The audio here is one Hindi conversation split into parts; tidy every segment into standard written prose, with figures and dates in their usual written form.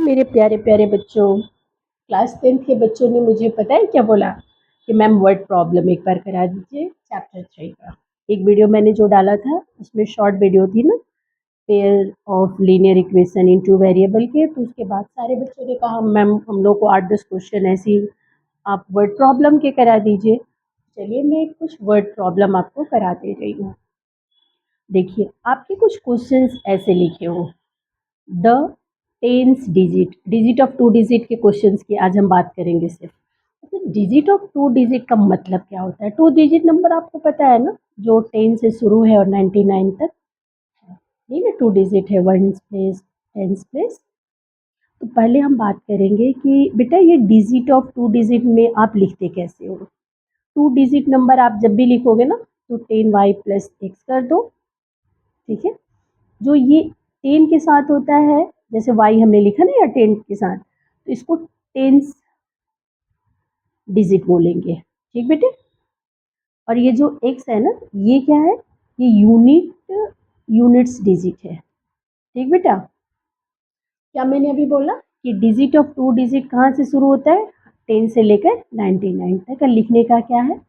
मेरे प्यारे प्यारे बच्चों, क्लास 10th के बच्चों ने मुझे पता है क्या बोला कि मैम वर्ड प्रॉब्लम एक बार करा दीजिए चैप्टर 3 का। एक वीडियो मैंने जो डाला था उसमें शॉर्ट वीडियो थी ना, pair of linear equation into variable के, तो उसके बाद सारे बच्चों ने कहा मैम हम लोग को 8-10 क्वेश्चन ऐसी आप वर्ड प्रॉब्लम के करा दीजिए। चलिए मैं कुछ वर्ड प्रॉब्लम आपको करा दे रही हूँ। देखिए आपके कुछ क्वेश्चंस ऐसे लिखे हो, the tens digit of 2 digit के क्वेश्चंस की आज हम बात करेंगे सिर्फ। तो डिजिट ऑफ 2 डिजिट का मतलब क्या होता है? 2 डिजिट नंबर आपको पता है ना, जो 10 से शुरू है और 99 तक है, नहीं ना, 2 डिजिट है, वंस प्लेस, टेंस प्लेस। तो पहले हम बात करेंगे कि बेटा ये डिजिट ऑफ 2 डिजिट में आप लिखते कैसे हो। 2 डिजिट नंबर आप जब भी लिखोगे ना तो 10y प्लस एक्स कर दो, ठीक है। जो ये 10 के साथ होता है, जैसे y हमने लिखा ना या 10 के साथ, तो इसको टेंस डिजिट बोलेंगे, ठीक बेटे। और ये जो x है ना, ये क्या है? ये यूनिट्स डिजिट है, ठीक बेटा। क्या मैंने अभी बोला कि डिजिट ऑफ 2 डिजिट कहाँ से शुरू होता है? 10 से लेकर 99 तक। लिखने का क्या है?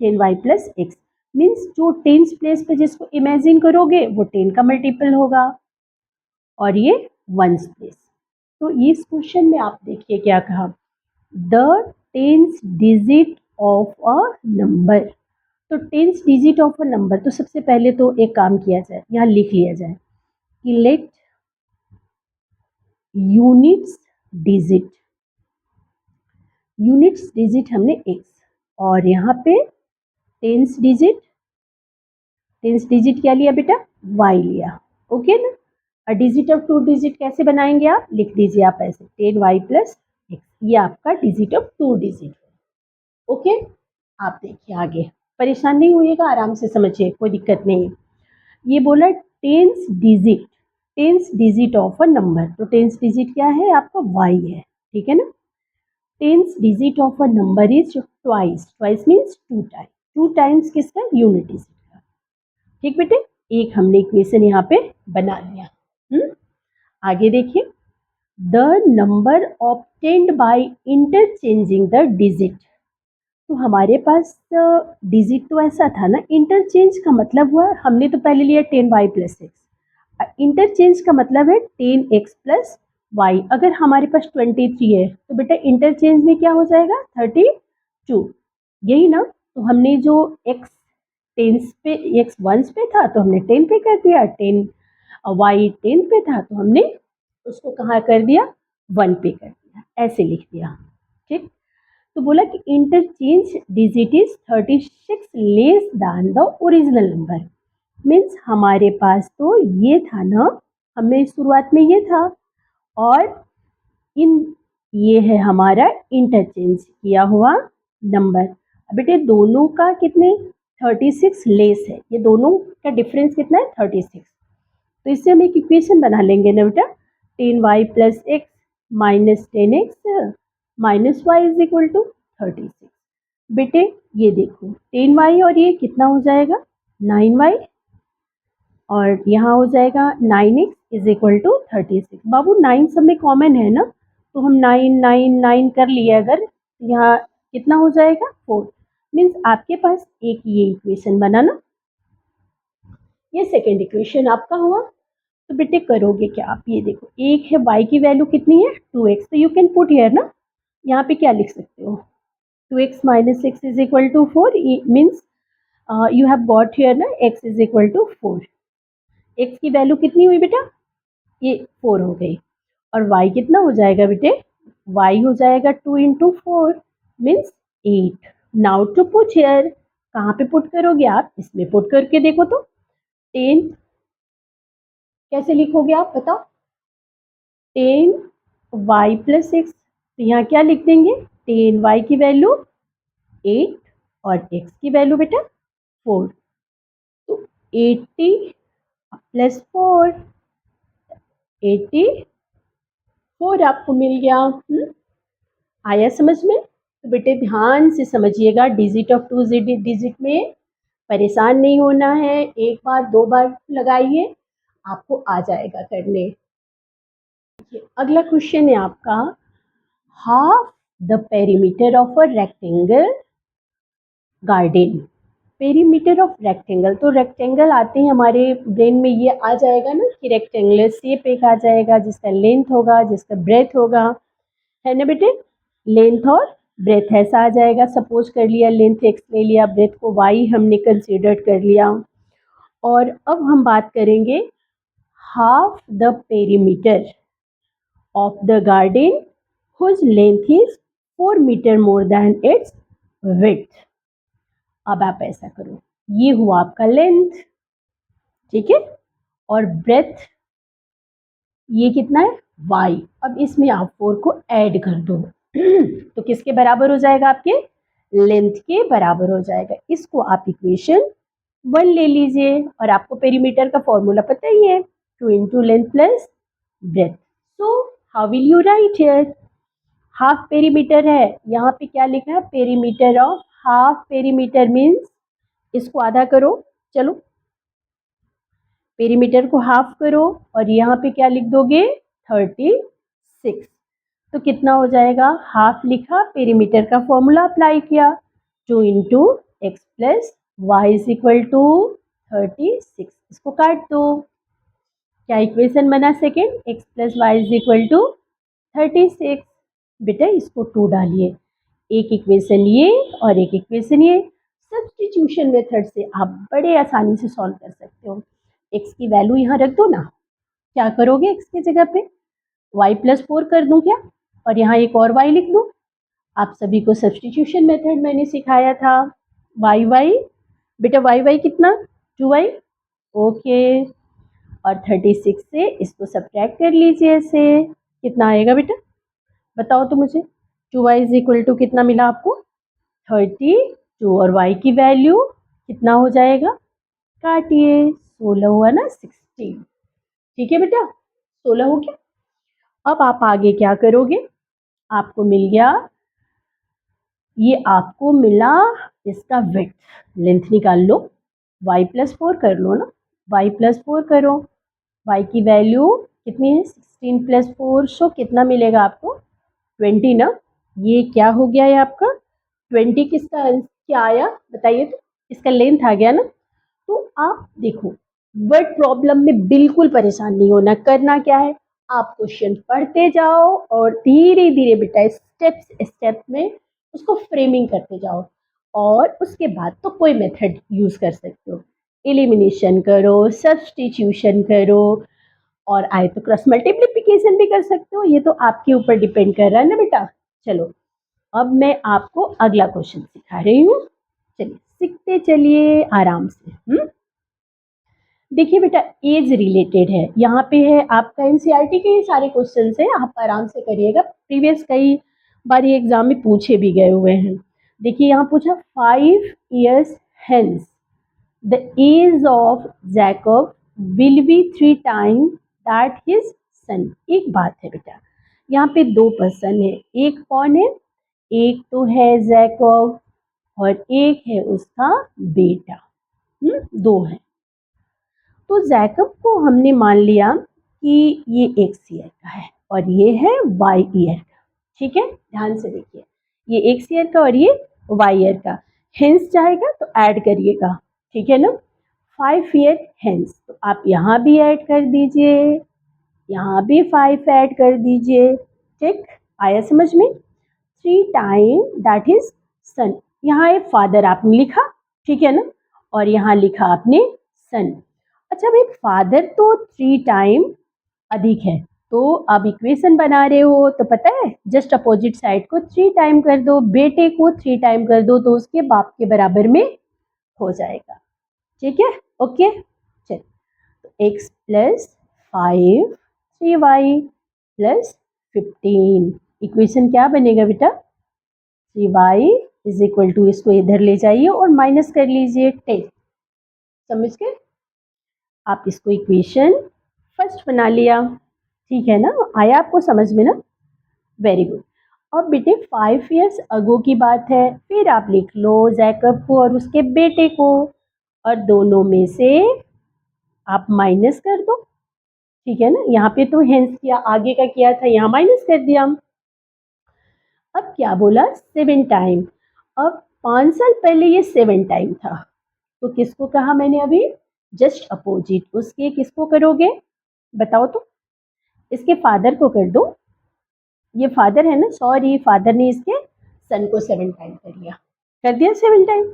10y plus x. मीन्स जो टेंस प्लेस पे जिसको इमेजिन करोगे वो 10 का मल्टीपल होगा और ये वंस प्लेस। तो इस क्वेश्चन में आप देखिए क्या कहा, the tens digit of a number. तो tens digit of a number, तो सबसे पहले तो एक काम किया जाए, यहाँ लिख लिया जाए कि लेट यूनिट्स डिजिट हमने x, और यहाँ पे टेंस डिजिट क्या लिया बेटा? y लिया, ओके ना। और डिजिट ऑफ 2 डिजिट कैसे बनाएंगे? आप लिख दीजिए आप ऐसे 10y प्लस एक्स, ये आपका डिजिट ऑफ 2 डिजिट है, ओके। आप देखिए आगे, परेशान नहीं होइएगा, आराम से समझिए, कोई दिक्कत नहीं है। ये बोला tense digit of a number, तो टेंस डिजिट क्या है? आपका y है, ठीक है ना। Tense digit of a number is twice means 2 times किसका? यूनिट डिजिट का, ठीक बेटे। एक हमने इक्वेशन यहाँ पे बना लिया। आगे देखिए, the number obtained by interchanging the digit. तो हमारे पास डिजिट तो ऐसा था ना, इंटरचेंज का मतलब हुआ हमने तो पहले लिया 10y प्लस एक्स, इंटरचेंज का मतलब है 10x प्लस वाई। अगर हमारे पास 23 है तो बेटा इंटरचेंज में क्या हो जाएगा? 32, यही ना। तो हमने जो x टेंस पे, x वंस पे था तो हमने 10 पे कर दिया, 10 y 10 पे था तो हमने उसको कहाँ कर दिया? 1 पे कर दिया, ऐसे लिख दिया, ठीक। तो बोला कि interchange digit is 36 less than the original number. Means हमारे पास तो ये था ना, हमें शुरुआत में ये था, और इन ये है हमारा इंटरचेंज किया हुआ नंबर। अब बेटे दोनों का कितने? 36 लेस है, ये दोनों का डिफरेंस कितना है? 36। तो इससे हम एक इक्वेशन बना लेंगे ना बेटा, 10y plus X minus 10x minus Y is equal to 36। बेटे ये देखो 10y और ये कितना हो जाएगा? 9y, और यहाँ हो जाएगा 9x इज इक्वल टू 36। बाबू 9 सब में कॉमन है ना, तो हम 9 कर लिए, अगर यहाँ कितना हो जाएगा? 4। मीन्स आपके पास एक ये इक्वेशन बना ना, ये सेकेंड इक्वेशन आपका हुआ। तो बेटे करोगे क्या आप? ये देखो, एक है y की वैल्यू कितनी है? 2x, तो यू कैन पुट हियर ना, यहाँ पे क्या लिख सकते हो? 2x minus X is equal to 4, means you have got here ना x is equal to 4। x की वैल्यू कितनी हुई बेटा? ये 4 हो गई, और y कितना हो जाएगा बेटे? y हो जाएगा 2 into 4 means 8। Now to put here, कहाँ पे पुट करोगे आप? इसमें पुट करके देखो तो 10 कैसे लिखोगे आप बताओ? 10y प्लस एक्स, तो यहाँ क्या लिख देंगे? 10y की वैल्यू 8 और x की वैल्यू बेटा 4, तो 80 प्लस 4, 84 आपको मिल गया। आया समझ में? तो बेटे ध्यान से समझिएगा, डिजिट ऑफ 2 डिजिट में परेशान नहीं होना है, एक बार 2 बार लगाइए, आपको आ जाएगा करने। देखिए अगला क्वेश्चन है आपका, half the perimeter of a rectangle garden. Perimeter of rectangle, तो रेक्टेंगल आते हैं हमारे ब्रेन में, ये आ जाएगा ना कि रेक्टेंगुलर शेप एक आ जाएगा जिसका लेंथ होगा, जिसका ब्रेथ होगा, है ना बेटे। लेंथ और ब्रेथ ऐसा आ जाएगा। सपोज कर लिया लेंथ एक्स ले लिया, ब्रेथ को वाई हमने कंसीडर कर लिया। और अब हम बात करेंगे half the perimeter of the garden whose length is 4 metre more than its width. अब आप ऐसा करो, ये हुआ आपका लेंथ, ठीक है, और ब्रेथ ये कितना है y। अब इसमें आप 4 को ऐड कर दो तो किसके बराबर हो जाएगा, आपके लेंथ के बराबर हो जाएगा। इसको आप इक्वेशन 1 ले लीजिए, और आपको पेरीमीटर का फॉर्मूला पता ही है, 2 into length plus breadth. So how will you right here, half perimeter है, यहाँ पे क्या लिखा है, perimeter of, half perimeter means इसको आधा करो, चलो पेरीमीटर को हाफ करो, और यहाँ पे क्या लिख दोगे 36। तो कितना हो जाएगा, हाफ लिखा, पेरीमीटर का फॉर्मूला अप्लाई किया, 2 into x plus y is equal to 36। इसको काट दो, क्या इक्वेशन बना second, x plus y is equal to 36। बेटा इसको 2 डालिए, एक इक्वेशन ये और एक इक्वेशन ये। सब्स्टिट्यूशन मेथड से आप बड़े आसानी से सॉल्व कर सकते हो। एक्स की वैल्यू यहाँ रख दो ना, क्या करोगे एक्स की जगह पे y प्लस 4 कर दूं क्या, और यहाँ एक और y लिख दूं। आप सभी को सब्स्टिट्यूशन मेथड मैंने सिखाया था, y बेटा y कितना 2y, ओके, और 36 से इसको सब्ट्रैक्ट कर लीजिए, ऐसे कितना आएगा बेटा बताओ तो मुझे, 2y इज इक्वल टू कितना मिला आपको 32, और y की वैल्यू कितना हो जाएगा, काटिए 16 हुआ ना 16, ठीक है बेटा 16 हो गया। अब आप आगे क्या करोगे, आपको मिल गया, ये आपको मिला इसका विड्थ, लेंथ निकाल लो, y प्लस 4 कर लो ना, y प्लस 4 करो, y की वैल्यू कितनी है 16 प्लस 4, सो कितना मिलेगा आपको 20 ना। ये क्या हो गया है आपका 20, किसका क्या आया बताइए, तो इसका लेंथ आ गया ना। तो आप देखो वर्ड प्रॉब्लम में बिल्कुल परेशान नहीं होना, करना क्या है, आप क्वेश्चन पढ़ते जाओ और धीरे धीरे बेटा स्टेप में उसको फ्रेमिंग करते जाओ, और उसके बाद तो कोई मेथड यूज कर सकते हो, एलिमिनेशन करो, सब्स्टिट्यूशन करो, और आए तो क्रॉस मल्टीप्लिकेशन भी कर सकते हो, ये तो आपके ऊपर डिपेंड कर रहा है ना बेटा। चलो अब मैं आपको अगला क्वेश्चन सिखा रही हूँ, चलिए सीखते चलिए आराम से। देखिए बेटा एज रिलेटेड है, यहाँ पे है आपका एनसीईआरटी के ही सारे क्वेश्चन है, आप आराम से करिएगा, प्रीवियस कई बार ये एग्जाम में पूछे भी गए हुए हैं। देखिए यहाँ पूछा 5 years hence the age of Jacob will be 3 times that his son। एक बात है बेटा, यहाँ पे 2 पर्सन है, एक कौन है, एक तो है जैकब और एक है उसका बेटा, 2 है। तो जैकब को हमने मान लिया कि ये एक्स ईयर का है और ये है वाई ईयर का, ठीक है, ध्यान से देखिए, ये एक्स ईयर का और ये वाई ईयर का, हेंस जाएगा तो ऐड करिएगा, ठीक है ना, 5 year हेंस, तो आप यहाँ भी ऐड कर दीजिए, यहाँ भी 5 ऐड कर दीजिए, ठीक, आया समझ में, 3 टाइम दैट इज सन, यहाँ एक फादर आपने लिखा, ठीक है ना, और यहाँ लिखा आपने सन। अच्छा भाई फादर तो 3 टाइम अधिक है, तो अब इक्वेशन बना रहे हो तो पता है जस्ट अपोजिट साइड को 3 टाइम कर दो, बेटे को 3 टाइम कर दो तो उसके बाप के बराबर में हो जाएगा, ठीक है, ओके। चल तो x plus 5 3y plus 15, equation क्या बनेगा बेटा 3y इज इक्वल टू, इसको इधर ले जाइए और माइनस कर लीजिए 10, समझ गए आप, इसको इक्वेशन फर्स्ट बना लिया, ठीक है ना, आया आपको समझ में ना, वेरी गुड। अब बेटे 5 years अगो की बात है, फिर आप लिख लो जैकब को और उसके बेटे को, और दोनों में से आप माइनस कर दो, ठीक है ना, यहाँ पे तो हेंस किया, आगे का किया था, यहाँ माइनस कर दिया। अब क्या बोला 7 टाइम। अब 5 साल पहले ये 7 टाइम था, तो किसको कहा मैंने अभी, जस्ट अपोजिट। उसके किसको करोगे बताओ तो, इसके फादर को कर दो, ये फादर है ना, सॉरी फादर ने इसके सन को 7 टाइम कर दिया 7 टाइम।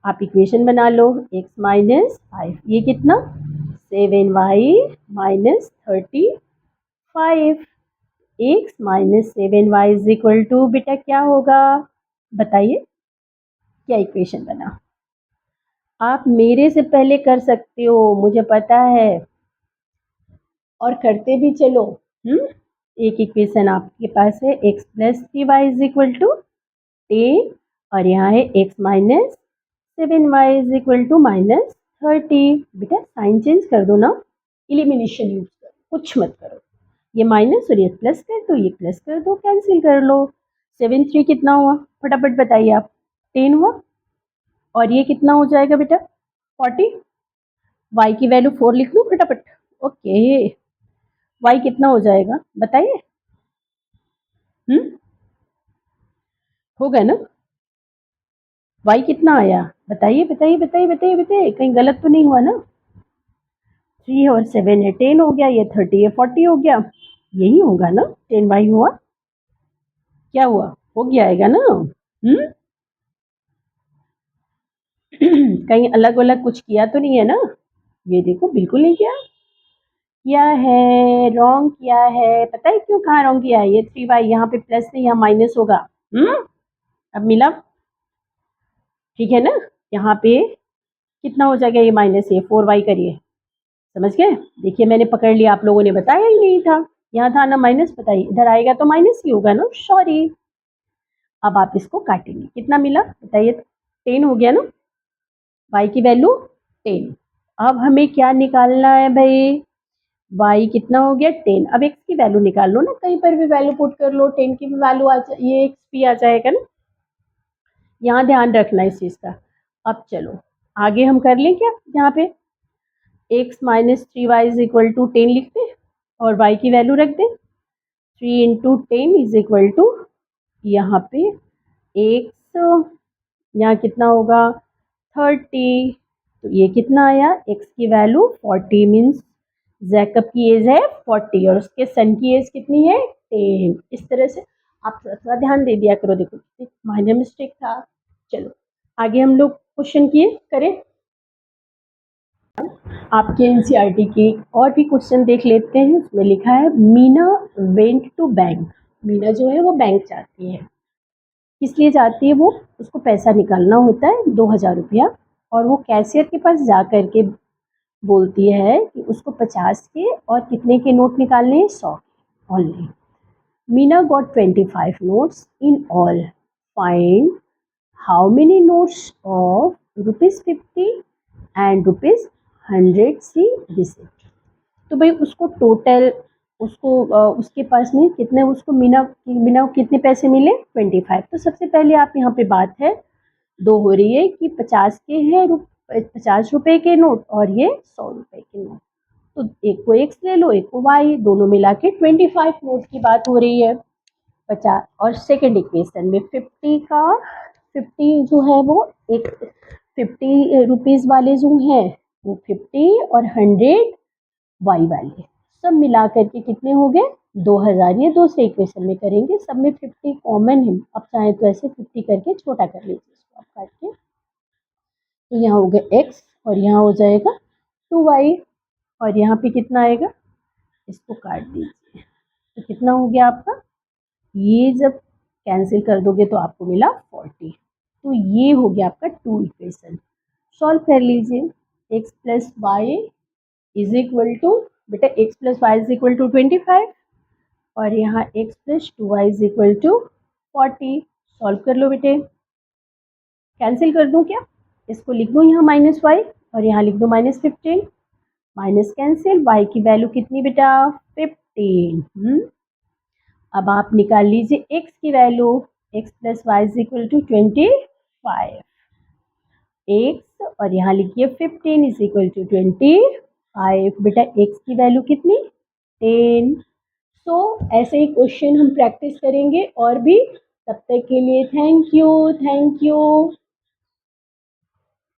आप इक्वेशन बना लो, x माइनस 5, ये कितना 7y minus 35, x minus 7y is equal to, बेटा क्या होगा बताइए, क्या इक्वेशन बना। आप मेरे से पहले कर सकते हो, मुझे पता है, और करते भी चलो। एक इक्वेशन आपके पास है, x plus 3y is equal to 10, और यहाँ है x minus 7y is equal to minus 30। बेटा साइन चेंज कर दो ना, इलिमिनेशन यूज करो, कुछ मत करो, ये माइनस और ये प्लस कर दो, ये प्लस कर दो, कैंसिल कर लो। 7 3 कितना हुआ फटाफट बताइए आप, 10 हुआ, और ये कितना हो जाएगा बेटा 40। y की वैल्यू 4 लिख लूँ फटाफट, ओके, y कितना हो जाएगा बताइए, होगा ना, y कितना आया बताइए बताइए बताइए बताइए बताइए, कहीं गलत तो नहीं हुआ ना। 3 और 7 है 10 हो गया, ये 30 है 40 हो गया, यही होगा ना, 10y हुआ, क्या हुआ हो गया आएगा ना। कहीं अलग अलग कुछ किया तो नहीं है ना, ये देखो बिल्कुल नहीं किया, किया है रॉन्ग किया है, पता है क्यों कहाँ रॉन्ग किया है, ये 3y यहाँ पे प्लस नहीं यहाँ माइनस होगा। अब मिला, ठीक है ना, यहाँ पे कितना हो जाएगा, ये माइनस है 4y करिए, समझ गए, देखिए मैंने पकड़ लिया, आप लोगों ने बताया ही नहीं था, यहाँ था ना माइनस, बताइए इधर आएगा तो माइनस ही होगा ना, सॉरी। अब आप इसको काटेंगे, कितना मिला बताइए, 10 हो गया ना, y की वैल्यू 10। अब हमें क्या निकालना है भाई, y कितना हो गया 10, अब x की वैल्यू निकाल लो ना, कहीं पर भी वैल्यू पुट कर लो, 10 की भी वैल्यू आ जाए, ये x भी आ जाएगा ना, यहाँ ध्यान रखना इस चीज़ का। अब चलो आगे हम कर लें क्या, यहाँ पे x minus 3y is equal to 10 लिख दें, और y की वैल्यू रख दें, 3 इंटू 10 इज इक्वल टू, यहाँ पे x यहाँ कितना होगा 30, तो ये कितना आया, x की वैल्यू 40, मीन्स जैकब की एज है 40 और उसके सन की एज कितनी है 10। इस तरह से आप थोड़ा ध्यान दे दिया करो, देखो माइनर मिस्टेक था। चलो आगे हम लोग क्वेश्चन किए करें, आपके एनसीईआरटी के और भी क्वेश्चन देख लेते हैं। उसमें लिखा है Meena went to bank, Meena जो है वो बैंक जाती है, किस लिए जाती है, वो उसको पैसा निकालना होता है 2000 रुपया, और वो कैशियर के पास जा कर के बोलती है कि उसको 50 के और कितने के नोट निकालने हैं, 100 के only. Meena got 25 notes in all, find how many notes of ₹50 and ₹100 she received. तो भाई उसको टोटल, उसको उसके पास में कितने, उसको मीना को कितने पैसे मिले 25। तो सबसे पहले आप यहाँ पे बात है दो हो रही है कि 50 के हैं 50 रुपए के नोट और ये 100 रुपए के नोट, तो एक को एक्स ले लो एक को वाई, दोनों मिला के 25 नोट की बात हो रही है 50। और सेकेंड इक्वेशन में 50 जो है वो एक 50 रुपीज़ वाले जो हैं वो 50 और 100 वाई वाले, सब मिला करके कितने हो गए 2000। ये दूसरे इक्वेशन में करेंगे, सब में 50 कॉमन है, अब चाहे तो ऐसे 50 करके छोटा कर लीजिए इसको आप काट के, तो यहाँ हो गया x और यहाँ हो जाएगा 2y, और यहाँ पे कितना आएगा, इसको काट दीजिए, तो कितना हो गया आपका, ये जब कैंसिल कर दोगे तो आपको मिला 40। तो ये हो गया आपका 2 इक्वेशन, सॉल्व कर लीजिए। x plus y is equal to, बेटा x plus y is equal to 25, और यहाँ x plus 2y is equal to 40, solve कर लो बेटे, कैंसिल कर दूँ क्या, इसको लिख दूँ यहाँ -y और यहाँ लिख दूँ -15, माइनस कैंसिल, y की वैल्यू कितनी बेटा 15। अब आप निकाल लीजिए x की value, x plus y is equal to 25, x और यहाँ लिखिए 15 इज इक्वल टू 25, 5 बेटा x की वैल्यू कितनी 10। सो ऐसे ही क्वेश्चन हम प्रैक्टिस करेंगे और भी। तब तक के लिए थैंक यू।